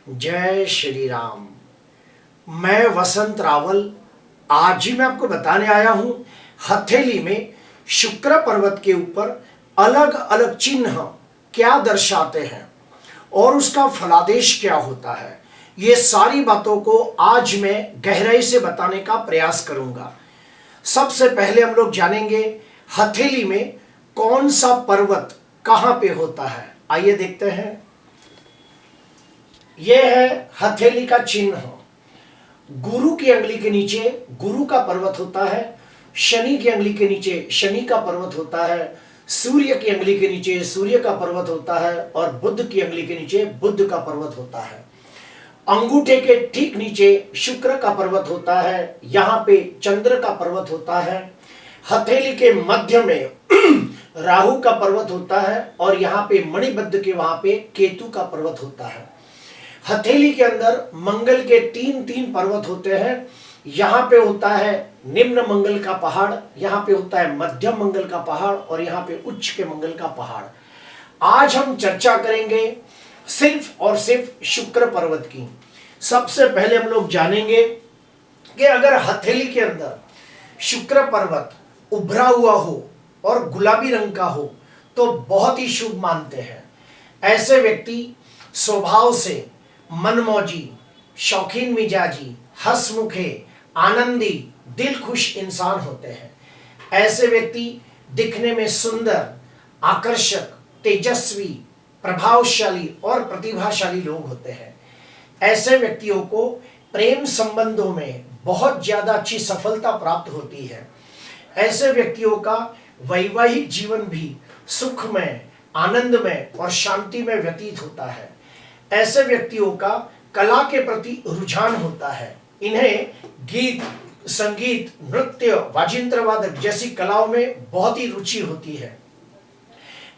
जय श्री राम। मैं वसंत रावल आज ही मैं आपको बताने आया हूं हथेली में शुक्र पर्वत के ऊपर अलग अलग चिन्ह क्या दर्शाते हैं और उसका फलादेश क्या होता है। ये सारी बातों को आज मैं गहराई से बताने का प्रयास करूंगा। सबसे पहले हम लोग जानेंगे हथेली में कौन सा पर्वत कहां पे होता है। आइए देखते हैं। यह है हथेली का चिन्ह। गुरु की अंगुली के नीचे गुरु का पर्वत होता है, शनि की अंगुली के नीचे शनि का पर्वत होता है, सूर्य की अंगुली के नीचे सूर्य का पर्वत होता है और बुध की अंगुली के नीचे बुध का पर्वत होता है। अंगूठे के ठीक नीचे शुक्र का पर्वत होता है, यहाँ पे चंद्र का पर्वत होता है। हथेली के मध्य में राहु का पर्वत होता है और यहाँ पे मणिबद्ध के वहां पे केतु का पर्वत होता है। हथेली के अंदर मंगल के तीन तीन पर्वत होते हैं। यहाँ पे होता है निम्न मंगल का पहाड़, यहाँ पे होता है मध्यम मंगल का पहाड़ और यहाँ पे उच्च के मंगल का पहाड़। आज हम चर्चा करेंगे सिर्फ और सिर्फ शुक्र पर्वत की। सबसे पहले हम लोग जानेंगे कि अगर हथेली के अंदर शुक्र पर्वत उभरा हुआ हो और गुलाबी रंग का हो तो बहुत ही शुभ मानते हैं। ऐसे व्यक्ति स्वभाव से मनमौजी, शौकीन मिजाजी, हंसमुखे, आनंदी, दिल खुश इंसान होते हैं। ऐसे व्यक्ति दिखने में सुंदर, आकर्षक, तेजस्वी, प्रभावशाली और प्रतिभाशाली लोग होते हैं। ऐसे व्यक्तियों को प्रेम संबंधों में बहुत ज्यादा अच्छी सफलता प्राप्त होती है। ऐसे व्यक्तियों का वैवाहिक जीवन भी सुखमय, आनंदमय और शांति में व्यतीत होता है। ऐसे व्यक्तियों का कला के प्रति रुझान होता है। इन्हें गीत, संगीत, नृत्य, वाजिंत्र वादक जैसी कलाओं में बहुत ही रुचि होती है।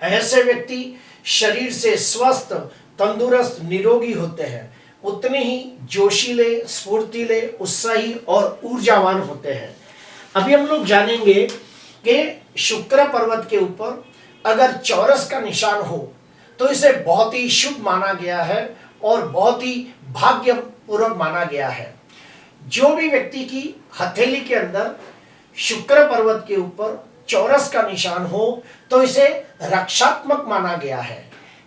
ऐसे व्यक्ति शरीर से स्वस्थ, तंदुरुस्त, निरोगी होते हैं। उतने ही जोशीले, स्फूर्तिले, उत्साही और ऊर्जावान होते हैं। अभी हम लोग जानेंगे कि शुक्र पर्वत के ऊपर अगर चौरस का निशान हो तो इसे बहुत ही शुभ माना गया है और बहुत ही भाग्यपूर्वक माना गया है। जो भी व्यक्ति की हथेली के अंदर शुक्र पर्वत के ऊपर चौरस का निशान हो तो इसे रक्षात्मक माना गया है।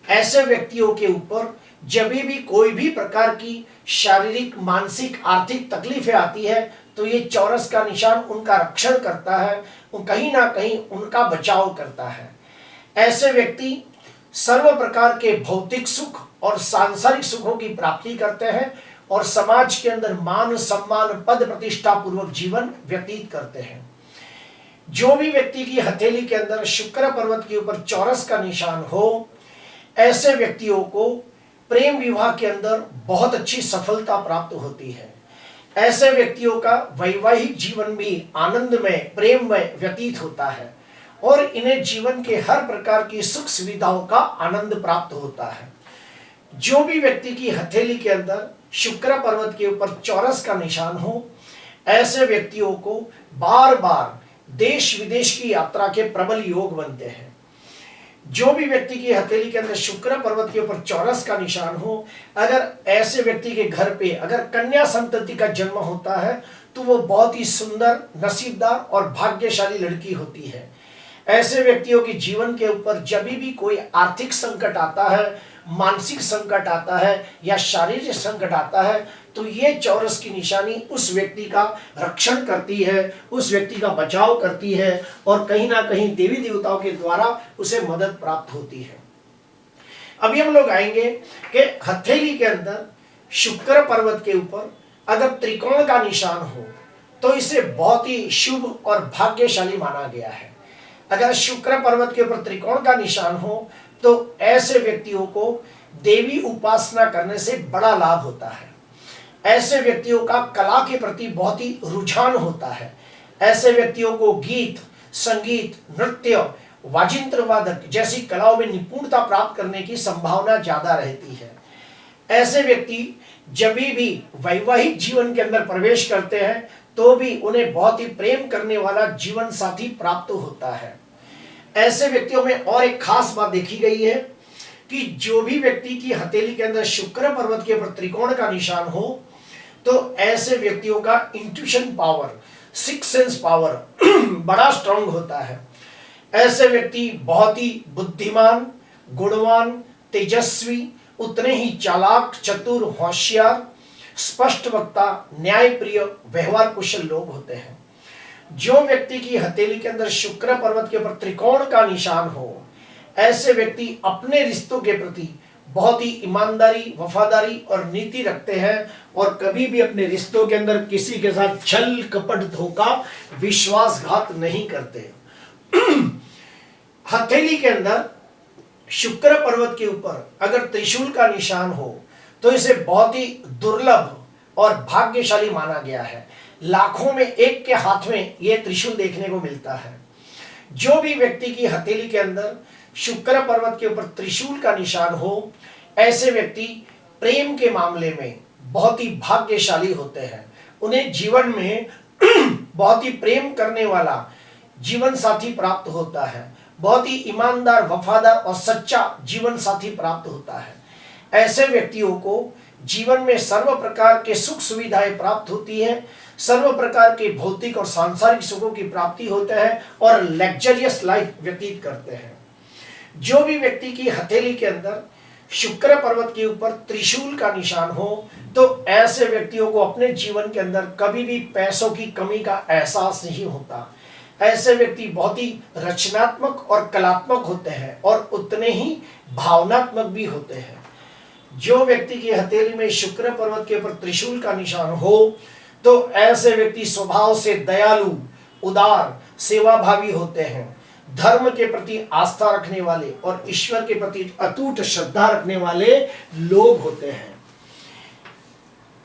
ऐसे व्यक्तियों के ऊपर जब भी कोई भी प्रकार की शारीरिक, मानसिक, आर्थिक तकलीफें आती है तो ये चौरस का निशान उनका रक्षण करता है, कहीं ना कहीं उनका बचाव करता है। ऐसे व्यक्ति सर्व प्रकार के भौतिक सुख और सांसारिक सुखों की प्राप्ति करते हैं और समाज के अंदर मान, सम्मान, पद प्रतिष्ठा पूर्वक जीवन व्यतीत करते हैं। जो भी व्यक्ति की हथेली के अंदर शुक्र पर्वत के ऊपर चौरस का निशान हो, ऐसे व्यक्तियों को प्रेम विवाह के अंदर बहुत अच्छी सफलता प्राप्त होती है। ऐसे व्यक्तियों का वैवाहिक जीवन भी आनंदमय, प्रेममय व्यतीत होता है और इन्हें जीवन के हर प्रकार की सुख सुविधाओं का आनंद प्राप्त होता है। जो भी व्यक्ति की हथेली के अंदर शुक्र पर्वत के ऊपर चौरस का निशान हो, ऐसे व्यक्तियों को बार बार देश विदेश की यात्रा के प्रबल योग बनते हैं। जो भी व्यक्ति की हथेली के अंदर शुक्र पर्वत के ऊपर चौरस का निशान हो, अगर ऐसे व्यक्ति के घर पे अगर कन्या संतति का जन्म होता है तो वो बहुत ही सुंदर, नसीबदार और भाग्यशाली लड़की होती है। ऐसे व्यक्तियों के जीवन के ऊपर जब भी कोई आर्थिक संकट आता है, मानसिक संकट आता है या शारीरिक संकट आता है तो ये चौरस की निशानी उस व्यक्ति का रक्षण करती है, उस व्यक्ति का बचाव करती है और कहीं ना कहीं देवी देवताओं के द्वारा उसे मदद प्राप्त होती है। अभी हम लोग आएंगे कि हथेली के अंदर शुक्र पर्वत के ऊपर अगर त्रिकोण का निशान हो तो इसे बहुत ही शुभ और भाग्यशाली माना गया है। अगर शुक्र पर्वत के ऊपर त्रिकोण का निशान हो तो ऐसे व्यक्तियों को देवी उपासना करने से बड़ा लाभ होता है। ऐसे व्यक्तियों का कला के प्रति बहुत ही रुझान होता है। ऐसे व्यक्तियों को गीत, संगीत, नृत्य, वाजिंत्र वादक जैसी कलाओं में निपुणता प्राप्त करने की संभावना ज्यादा रहती है। ऐसे व्यक्ति जब भी वैवाहिक जीवन के अंदर प्रवेश करते हैं तो भी उन्हें बहुत ही प्रेम करने वाला जीवन साथी प्राप्त होता है। ऐसे व्यक्तियों में और एक खास बात देखी गई है कि जो भी व्यक्ति की हथेली के अंदर शुक्र पर्वत के ऊपर त्रिकोण का निशान हो तो ऐसे व्यक्तियों का intuition power, six sense power बड़ा स्ट्रांग होता है। ऐसे व्यक्ति बहुत ही बुद्धिमान, गुणवान, तेजस्वी, उतने ही चालाक, चतुर, होशियार, स्पष्ट वक्ता, न्यायप्रिय, व्यवहार कुशल लोग होते हैं। जो व्यक्ति की हथेली के अंदर शुक्र पर्वत के ऊपर त्रिकोण का निशान हो, ऐसे व्यक्ति अपने रिश्तों के प्रति बहुत ही ईमानदारी, वफादारी और नीति रखते हैं और कभी भी अपने रिश्तों के अंदर किसी के साथ छल कपट, धोखा, विश्वासघात नहीं करते। हथेली के अंदर शुक्र पर्वत के ऊपर अगर त्रिशूल का निशान हो तो इसे बहुत ही दुर्लभ और भाग्यशाली माना गया है। लाखों में एक के हाथ में यह त्रिशूल देखने को मिलता है। जो भी व्यक्ति की हथेली के अंदर शुक्र पर्वत के ऊपर त्रिशूल का निशान हो, ऐसे व्यक्ति प्रेम के मामले में बहुत ही भाग्यशाली होते हैं। उन्हें जीवन में बहुत ही प्रेम करने वाला जीवन साथी प्राप्त होता है, बहुत ही ईमानदार, वफादार और सच्चा जीवन साथी प्राप्त होता है। ऐसे व्यक्तियों को जीवन में सर्व प्रकार के सुख सुविधाएं प्राप्त होती है, सर्व प्रकार के भौतिक और सांसारिक सुखों की प्राप्ति होते हैं और लग्जरियस लाइफ व्यतीत करते हैं। जो भी व्यक्ति की हथेली के अंदर शुक्र पर्वत के ऊपर त्रिशूल का निशान हो तो ऐसे व्यक्तियों को अपने जीवन के अंदर कभी भी पैसों की कमी का एहसास नहीं होता। ऐसे व्यक्ति बहुत ही रचनात्मक और कलात्मक होते हैं और उतने ही भावनात्मक भी होते हैं। जो व्यक्ति की हथेली में शुक्र पर्वत के ऊपर त्रिशूल का निशान हो तो ऐसे व्यक्ति स्वभाव से दयालु, उदार, सेवाभावी होते हैं, धर्म के प्रति आस्था रखने वाले और ईश्वर के प्रति अटूट श्रद्धा रखने वाले लोग होते हैं।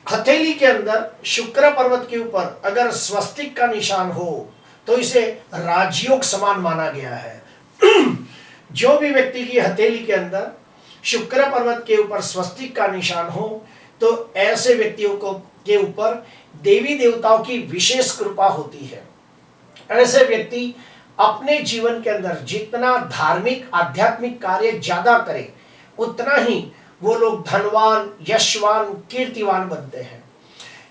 हथेली के अंदर शुक्र पर्वत के ऊपर अगर स्वस्तिक का निशान हो तो इसे राजयोग समान माना गया है। जो भी व्यक्ति की हथेली के अंदर शुक्र पर्वत के ऊपर स्वस्तिक का निशान हो तो ऐसे व्यक्तियों को के ऊपर देवी देवताओं की विशेष कृपा होती है। ऐसे व्यक्ति अपने जीवन के अंदर जितना धार्मिक आध्यात्मिक कार्य ज्यादा करे उतना ही वो लोग धनवान, यशवान, कीर्तिवान बनते हैं।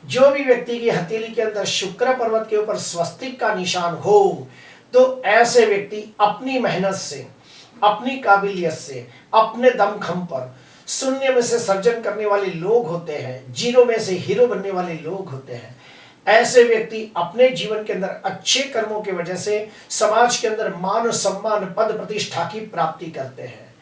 जो भी व्यक्ति की हथेली के अंदर शुक्र पर्वत के ऊपर स्वस्तिक का निशान हो तो ऐसे व्यक्ति अपनी मेहनत से, अपनी काबिलियत से, अपने दमखम पर शून्य में से सर्जन करने वाले लोग होते हैं, जीरो में से हीरो बनने वाले लोग होते हैं। ऐसे व्यक्ति अपने जीवन के अंदर अच्छे कर्मों की वजह से समाज के अंदर मान सम्मान, पद प्रतिष्ठा की प्राप्ति करते हैं।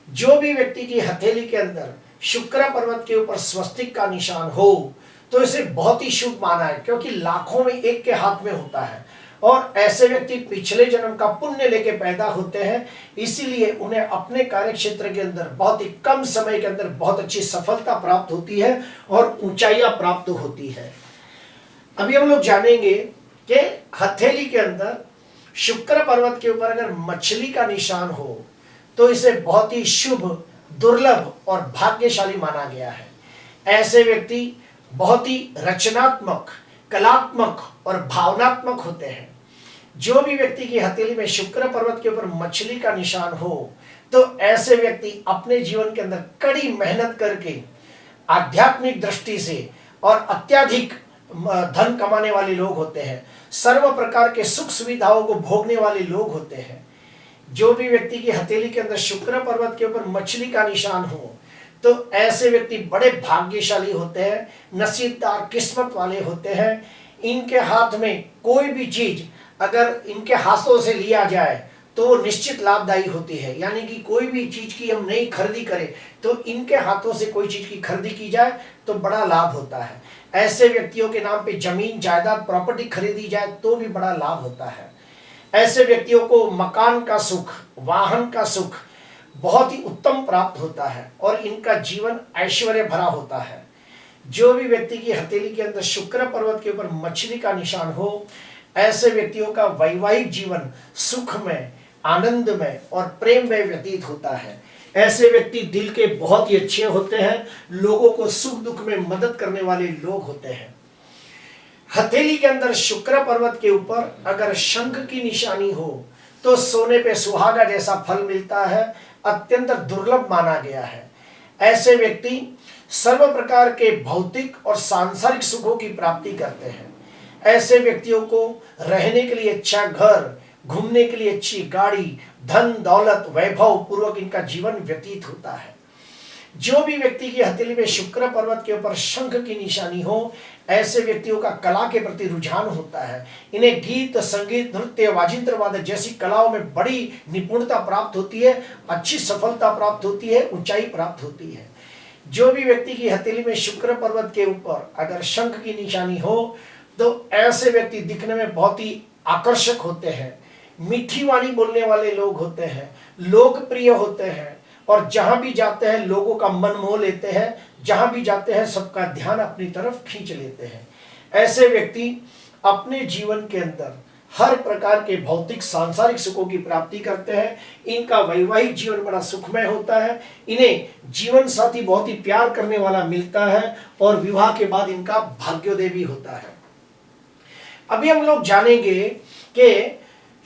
जो भी व्यक्ति की हथेली के अंदर शुक्र पर्वत के ऊपर स्वस्तिक का निशान हो तो इसे बहुत ही शुभ माना है, क्योंकि लाखों में एक के हाथ में होता है और ऐसे व्यक्ति पिछले जन्म का पुण्य लेके पैदा होते हैं, इसीलिए उन्हें अपने कार्य क्षेत्र के अंदर बहुत ही कम समय के अंदर बहुत अच्छी सफलता प्राप्त होती है और ऊंचाइयां प्राप्त होती है। अभी हम लोग जानेंगे कि हथेली के अंदर शुक्र पर्वत के ऊपर अगर मछली का निशान हो तो इसे बहुत ही शुभ, दुर्लभ और भाग्यशाली माना गया है। ऐसे व्यक्ति बहुत ही रचनात्मक, कलात्मक और भावनात्मक होते हैं। जो भी व्यक्ति की हथेली में शुक्र पर्वत के ऊपर मछली का निशान हो तो ऐसे व्यक्ति अपने जीवन के अंदर कड़ी मेहनत करके आध्यात्मिक दृष्टि से और अत्यधिक धन कमाने वाले लोग होते हैं, सर्व प्रकार के सुख सुविधाओं को भोगने वाले लोग होते हैं। जो भी व्यक्ति की हथेली के अंदर शुक्र पर्वत के ऊपर मछली का निशान हो तो ऐसे व्यक्ति बड़े भाग्यशाली होते हैं, नसीबदार, किस्मत वाले होते हैं। इनके हाथ में कोई भी चीज अगर इनके हाथों से लिया जाए तो वो निश्चित लाभदायी होती है, यानी कि कोई भी चीज की हम नई खरीदी करें तो इनके हाथों से कोई चीज की खरीदी की जाए तो बड़ा लाभ होता है। ऐसे व्यक्तियों के नाम पे जमीन, जायदाद, प्रॉपर्टी खरीदी जाए तो भी बड़ा लाभ होता है। ऐसे व्यक्तियों को मकान का सुख, वाहन का सुख बहुत ही उत्तम प्राप्त होता है और इनका जीवन ऐश्वर्य भरा होता है। जो भी व्यक्ति की हथेली के अंदर शुक्र पर्वत के ऊपर मछली का निशान हो, ऐसे व्यक्तियों का वैवाहिक जीवन सुखमय, आनंदमय और प्रेम में व्यतीत होता है। ऐसे व्यक्ति दिल के बहुत ही अच्छे होते हैं, लोगों को सुख दुख में मदद करने वाले लोग होते हैं। हथेली के अंदर शुक्र पर्वत के ऊपर अगर शंख की निशानी हो तो सोने पे सुहागा जैसा फल मिलता है। अत्यंत दुर्लभ माना गया है। ऐसे व्यक्ति सर्व प्रकार के भौतिक और सांसारिक सुखों की प्राप्ति करते हैं। ऐसे व्यक्तियों को रहने के लिए अच्छा घर, घूमने के लिए अच्छी गाड़ी, धन दौलत वैभव पूर्वक इनका जीवन व्यतीत होता है। जो भी व्यक्ति की हथेली में शुक्र पर्वत के ऊपर शंख की निशानी हो, ऐसे व्यक्तियों का कला के प्रति रुझान होता है। इन्हें गीत, संगीत, नृत्य, वाजिंत्र वादन जैसी कलाओं में बड़ी निपुणता प्राप्त होती है, अच्छी सफलता प्राप्त होती है, ऊंचाई प्राप्त होती है। जो भी व्यक्ति की हथेली में शुक्र पर्वत के ऊपर अगर शंख की निशानी हो तो ऐसे व्यक्ति दिखने में बहुत ही आकर्षक होते हैं, मीठी वाणी बोलने वाले लोग होते हैं, लोकप्रिय होते हैं और जहां भी जाते हैं लोगों का मन मोह लेते हैं, जहां भी जाते हैं सबका ध्यान अपनी तरफ खींच लेते हैं। ऐसे व्यक्ति अपने जीवन के अंदर हर प्रकार के भौतिक सांसारिक सुखों की प्राप्ति करते हैं। इनका वैवाहिक जीवन बड़ा सुखमय होता है। इन्हें जीवन साथी बहुत ही प्यार करने वाला मिलता है और विवाह के बाद इनका भाग्योदय भी होता है। अभी हम लोग जानेंगे कि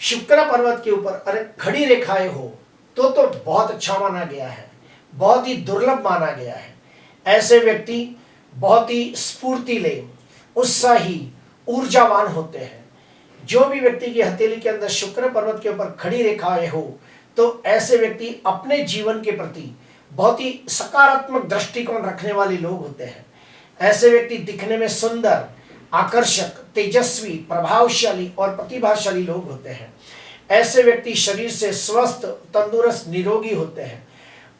शुक्र पर्वत के ऊपर अरे खड़ी रेखाएं हो तो बहुत अच्छा माना गया है, बहुत ही दुर्लभ माना गया है। ऐसे व्यक्ति बहुत ही स्फूर्तिले, उत्साही, ऊर्जावान होते हैं। जो भी व्यक्ति की हथेली के अंदर शुक्र पर्वत के ऊपर खड़ी रेखाएं हो तो ऐसे व्यक्ति अपने जीवन के प्रति बहुत ही सकारात्मक दृष्टिकोण रखने वाले लोग होते हैं। ऐसे व्यक्ति दिखने में सुंदर, आकर्षक, तेजस्वी, प्रभावशाली और प्रतिभाशाली लोग होते हैं। ऐसे व्यक्ति शरीर से स्वस्थ, तंदुरुस्त, निरोगी होते हैं।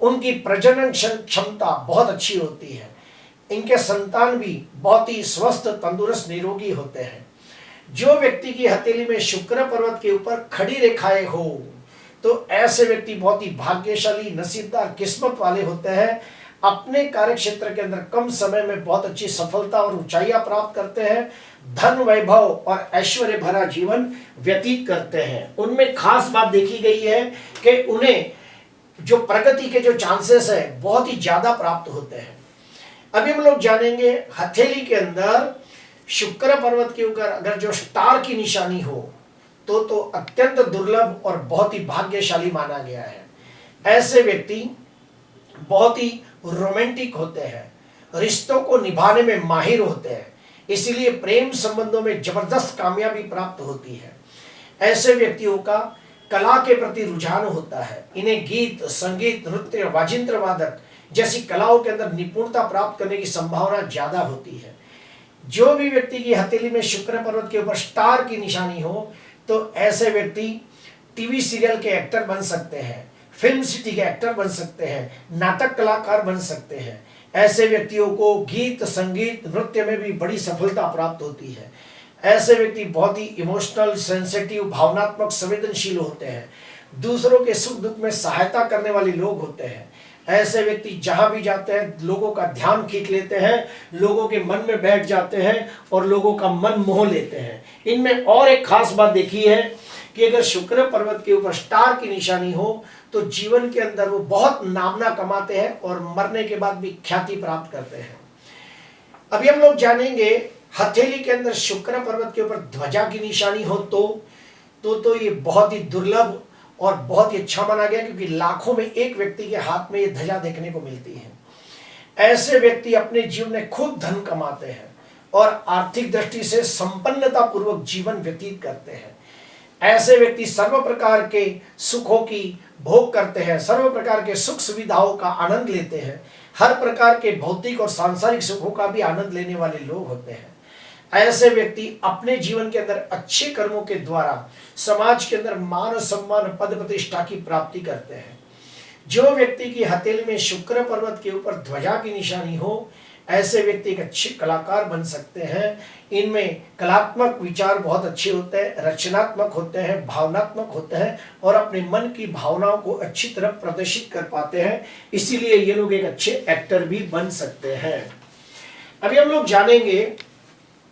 उनकी प्रजनन क्षमता बहुत अच्छी होती है। इनके संतान भी बहुत ही स्वस्थ, तंदुरुस्त, निरोगी होते हैं। जो व्यक्ति की हथेली में शुक्र पर्वत के ऊपर खड़ी रेखाएं हो तो ऐसे व्यक्ति बहुत ही भाग्यशाली, नसीबदार, किस्मत वाले होते हैं। अपने कार्य क्षेत्र के अंदर कम समय में बहुत अच्छी सफलता और ऊंचाइयां प्राप्त करते हैं। धन, वैभव और ऐश्वर्य भरा जीवन व्यतीत करते हैं। उनमें खास बात देखी गई है कि उन्हें जो प्रगति के जो चांसेस है बहुत ही ज्यादा प्राप्त होते हैं। अभी हम लोग जानेंगे हथेली के अंदर शुक्र पर्वत के ऊपर अगर जो स्टार की निशानी हो तो अत्यंत दुर्लभ और बहुत ही भाग्यशाली माना गया है। ऐसे व्यक्ति बहुत ही रोमांटिक होते हैं, रिश्तों को निभाने में माहिर होते हैं, इसीलिए प्रेम संबंधों में जबरदस्त कामयाबी प्राप्त होती है। ऐसे व्यक्तियों का कला के प्रति रुझान होता है। इन्हें गीत, संगीत, नृत्य, वाजिंत्र वादक जैसी कलाओं के अंदर निपुणता प्राप्त करने की संभावना ज्यादा होती है। जो भी व्यक्ति की हथेली में शुक्र पर्वत के ऊपर स्टार की निशानी हो तो ऐसे व्यक्ति टीवी सीरियल के एक्टर बन सकते हैं, फिल्म सिटी के एक्टर बन सकते हैं, नाटक कलाकार बन सकते हैं। ऐसे व्यक्तियों को गीत, संगीत, नृत्य में भी बड़ी सफलता प्राप्त होती है। ऐसे व्यक्ति बहुत ही इमोशनल, सेंसिटिव, भावनात्मक, संवेदनशील होते हैं। दूसरों के सुख दुख में सहायता करने वाले लोग होते हैं। ऐसे व्यक्ति जहां भी जाते हैं लोगों का ध्यान खींच लेते हैं, लोगों के मन में बैठ जाते हैं और लोगों का मन मोह लेते हैं। इनमें और एक खास बात देखी है कि अगर शुक्र पर्वत के ऊपर स्टार की निशानी हो तो जीवन के अंदर वो बहुत नामना कमाते हैं और मरने के बाद भी ख्याति प्राप्त करते हैं। अभी हम लोग जानेंगे हथेली के अंदर शुक्र पर्वत के ऊपर ध्वजा की निशानी हो तो ये बहुत ही दुर्लभ और बहुत ही अच्छा माना गया, क्योंकि लाखों में एक व्यक्ति के हाथ में ये ध्वजा देखने को मिलती है। ऐसे व्यक्ति अपने जीवन में खूब धन कमाते हैं और आर्थिक दृष्टि से संपन्नता पूर्वक जीवन व्यतीत करते हैं। ऐसे व्यक्ति सर्व प्रकार के सुखों की भोग करते हैं, सर्व प्रकार के सुख सुविधाओं का आनंद लेते हैं, हर प्रकार के भौतिक और सांसारिक सुखों का भी आनंद लेने वाले लोग होते हैं। ऐसे व्यक्ति अपने जीवन के अंदर अच्छे कर्मों के द्वारा समाज के अंदर मान सम्मान, पद प्रतिष्ठा की प्राप्ति करते हैं। जो व्यक्ति की हथेली में शुक्र पर्वत के ऊपर ध्वजा की निशानी हो ऐसे व्यक्ति एक अच्छे कलाकार बन सकते हैं। इनमें कलात्मक विचार बहुत अच्छे होते हैं, रचनात्मक होते हैं, भावनात्मक होते हैं और अपने मन की भावनाओं को अच्छी तरह प्रदर्शित कर पाते हैं। इसीलिए ये लोग एक अच्छे एक्टर भी बन सकते हैं। अभी हम लोग जानेंगे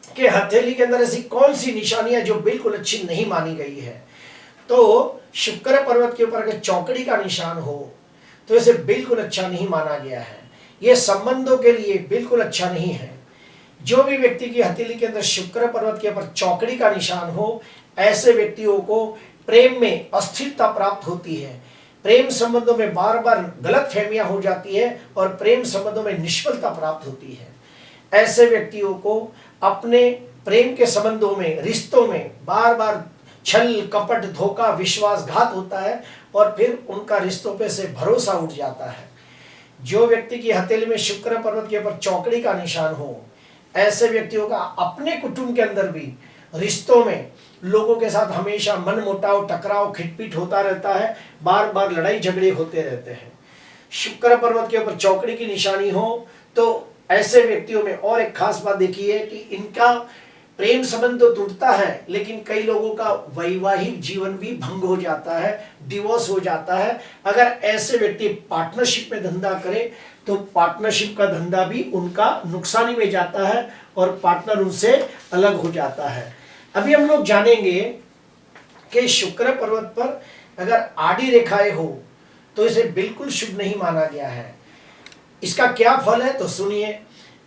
कि हथेली के अंदर ऐसी कौन सी निशानियां जो बिल्कुल अच्छी नहीं मानी गई है। तो शुक्र पर्वत के ऊपर अगर चौकड़ी का निशान हो तो इसे बिल्कुल अच्छा नहीं माना गया है। ये संबंधों के लिए बिल्कुल अच्छा नहीं है। जो भी व्यक्ति की हथेली के अंदर शुक्र पर्वत के ऊपर चौकड़ी का निशान हो ऐसे व्यक्तियों को प्रेम में अस्थिरता प्राप्त होती है। प्रेम संबंधों में बार बार गलत फहमियां हो जाती है और प्रेम संबंधों में निष्फलता प्राप्त होती है। ऐसे व्यक्तियों को अपने प्रेम के संबंधों में, रिश्तों में बार बार छल कपट धोखा विश्वासघात होता है और फिर उनका रिश्तों पे से भरोसा उठ जाता है। जो व्यक्ति की हथेली में शुक्र पर्वत के ऊपर चौकड़ी का निशान हो, ऐसे व्यक्तियों का अपने कुटुंब के अंदर भी रिश्तों में लोगों के साथ हमेशा मनमुटाव, टकराव, खिटपिट होता रहता है, बार बार लड़ाई झगड़े होते रहते हैं। शुक्र पर्वत के ऊपर चौकड़ी की निशानी हो तो ऐसे व्यक्तियों में और एक खास बात देखिए कि इनका प्रेम संबंध तो टूटता है, लेकिन कई लोगों का वैवाहिक जीवन भी भंग हो जाता है, डिवोर्स हो जाता है। अगर ऐसे व्यक्ति पार्टनरशिप में धंधा करे तो पार्टनरशिप का धंधा भी उनका नुकसानी में जाता है और पार्टनर उनसे अलग हो जाता है। अभी हम लोग जानेंगे कि शुक्र पर्वत पर अगर आड़ी रेखाएं हो तो इसे बिल्कुल शुभ नहीं माना गया है। इसका क्या फल है तो सुनिए।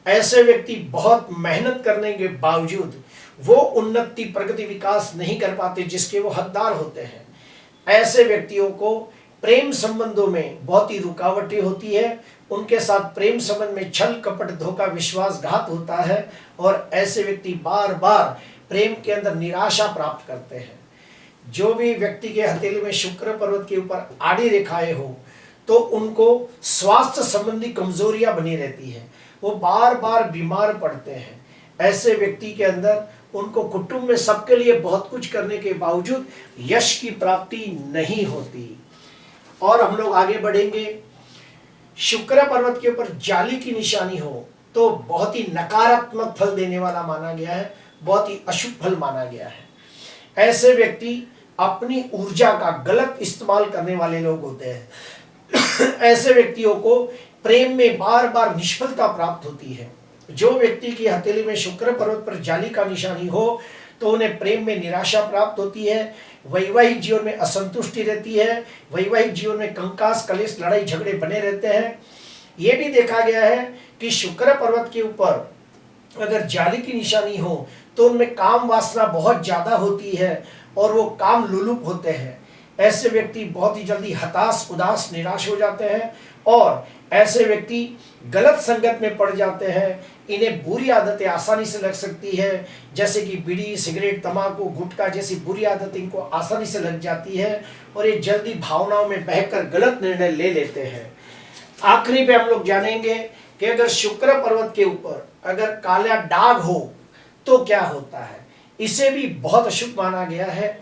ऐसे व्यक्ति बहुत मेहनत करने के बावजूद वो उन्नति, प्रगति, विकास नहीं कर पाते जिसके वो हकदार होते हैं। ऐसे व्यक्तियों को प्रेम संबंधों में बहुत ही रुकावटें होती है, उनके साथ प्रेम संबंध में छल कपट धोखा विश्वासघात होता है और ऐसे व्यक्ति बार बार प्रेम के अंदर निराशा प्राप्त करते हैं। जो भी व्यक्ति के हथेली में शुक्र पर्वत के ऊपर आड़ी रेखाएं हो तो उनको स्वास्थ्य संबंधी कमजोरियां बनी रहती है, वो बार बार बीमार पड़ते हैं। ऐसे व्यक्ति के अंदर उनको कुटुंब में सबके लिए बहुत कुछ करने के बावजूद यश की प्राप्ति नहीं होती। और हम लोग आगे बढ़ेंगे। शुक्र पर्वत के ऊपर जाली की निशानी हो तो बहुत ही नकारात्मक फल देने वाला माना गया है, बहुत ही अशुभ फल माना गया है। ऐसे व्यक्ति अपनी ऊर्जा का गलत इस्तेमाल करने वाले लोग होते हैं। ऐसे व्यक्तियों को प्रेम में बार बार निष्फलता प्राप्त होती है। जो व्यक्ति की हथेली में शुक्र पर्वत पर जाली का निशानी हो तो उन्हें प्रेम में निराशा प्राप्त होती है, वैवाहिक जीवन में असंतुष्टि रहती है, वैवाहिक जीवन में कंकास कलेश लड़ाई झगड़े बने रहते हैं। ये भी देखा गया है कि शुक्र पर्वत के ऊपर अगर जाली की निशानी हो तो उनमें काम वासना बहुत ज्यादा होती है और वो काम लुलुप होते हैं। ऐसे व्यक्ति बहुत ही जल्दी हताश, उदास, निराश हो जाते हैं और ऐसे व्यक्ति गलत संगत में पड़ जाते हैं। इन्हें बुरी आदतें आसानी से लग सकती है, जैसे कि बीड़ी, सिगरेट, तंबाकू, गुटखा जैसी बुरी आदतें इनको आसानी से लग जाती है और ये जल्दी भावनाओं में बहकर गलत निर्णय ले लेते हैं। आखिरी पे हम लोग जानेंगे कि अगर शुक्र पर्वत के ऊपर अगर काला दाग हो तो क्या होता है। इसे भी बहुत अशुभ माना गया है।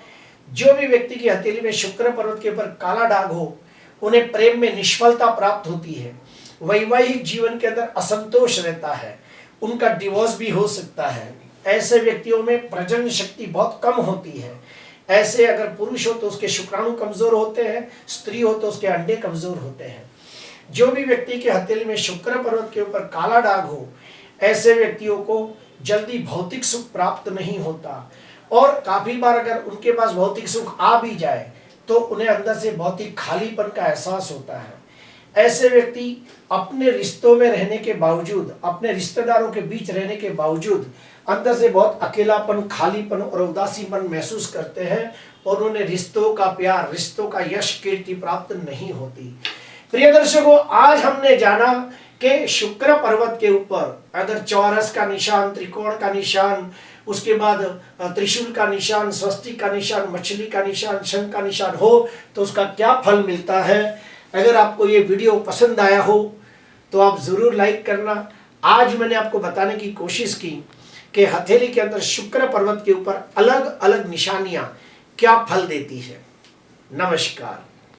जो भी व्यक्ति की हथेली में शुक्र पर्वत के ऊपर काला दाग हो उन्हें प्रेम में निष्फलता प्राप्त होती है, वैवाहिक जीवन के अंदर असंतोष रहता है, उनका डिवोर्स भी हो सकता है। ऐसे व्यक्तियों में प्रजनन शक्ति बहुत कम होती है। ऐसे अगर पुरुष हो तो उसके शुक्राणु कमजोर होते हैं, स्त्री हो तो उसके अंडे कमजोर होते हैं। जो भी व्यक्ति के हथेली में शुक्र पर्वत के ऊपर काला दाग हो, ऐसे व्यक्तियों को जल्दी भौतिक सुख प्राप्त नहीं होता और काफी बार अगर उनके पास भौतिक सुख आ भी जाए तो उन्हें अंदर से बहुत ही खालीपन का एहसास होता है। ऐसे व्यक्ति अपने रिश्तों में रहने के बावजूद, अपने रिश्तेदारों के बीच रहने के बावजूद अंदर से बहुत अकेलापन, खालीपन और उदासीपन महसूस करते हैं और उन्हें रिश्तों का प्यार, रिश्तों का यश, कीर्ति प्राप्त नहीं होती। प्रिय दर्शकों, आज हमने जाना कि शुक्र पर्वत के ऊपर अगर चौरस का निशान, त्रिकोण का निशान, उसके बाद त्रिशूल का निशान, स्वस्तिक का निशान, मछली का निशान, शंख का निशान हो तो उसका क्या फल मिलता है। अगर आपको ये वीडियो पसंद आया हो तो आप ज़रूर लाइक करना। आज मैंने आपको बताने की कोशिश की कि हथेली के अंदर शुक्र पर्वत के ऊपर अलग अलग निशानियां क्या फल देती है। नमस्कार।